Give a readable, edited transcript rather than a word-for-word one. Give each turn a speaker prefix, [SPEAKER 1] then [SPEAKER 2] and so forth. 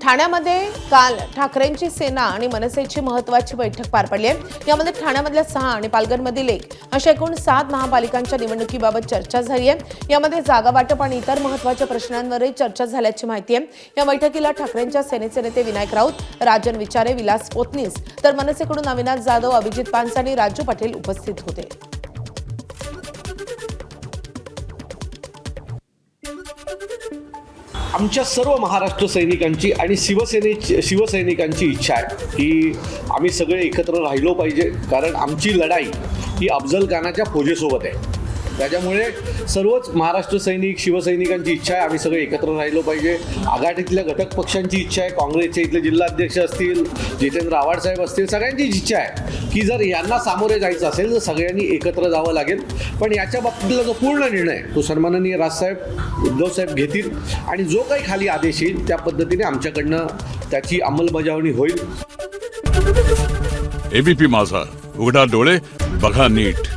[SPEAKER 1] ठाण्यामध्ये काल ठाकरेंची सेना आणि मनसेची महत्त्वाची बैठक पार पडली आहे। यामध्ये ठाण्यामधल्या 6 आणि पालघरमधील 1 अशा एकूण 7 महापालिकांच्या निवडणुकीबाबत चर्चा झाली आहे। यामध्ये जागा वाटप आणि इतर महत्त्वाच्या प्रश्नांवरही चर्चा झाल्याची माहिती आहे। या बैठकीला ठाकरेंच्या सेनेचे नेते विनायक राऊत, राजन विचारे, विलास पोतनीस तर मनसेकडून अविनाश जाधव, अभिजित पानसरे आणि राजू पाटील उपस्थित होते।
[SPEAKER 2] आमच्या सर्व महाराष्ट्र सैनिकांची आणि शिवसैनिकांची इच्छा आहे की आम्ही सगळे एकत्र राहिलो पाहिजे, कारण आमची लढाई ही अफजल खानाच्या फौजेसोबत आहे। त्याच्यामुळे सर्वच महाराष्ट्र सैनिक शिवसैनिकांची इच्छा आहे आम्ही सगळे एकत्र राहिलो पाहिजे। आघाडीतल्या घटक पक्षांची इच्छा आहे, काँग्रेसचे इथले जिल्हाध्यक्ष असतील, जितेंद्र आव्हाड साहेब असतील, सगळ्यांचीच इच्छा आहे की जर यांना सामोरे जायचं असेल तर सगळ्यांनी एकत्र जावं लागेल। पण याच्या बाबतीतला जो पूर्ण निर्णय तो सन्माननीय राजसाहेब उद्धवसाहेब घेतील आणि जो काही खाली आदेश येईल त्या पद्धतीने आमच्याकडनं त्याची अंमलबजावणी होईल।
[SPEAKER 3] एबीपी माझा, उघडा डोळे बघा नीट।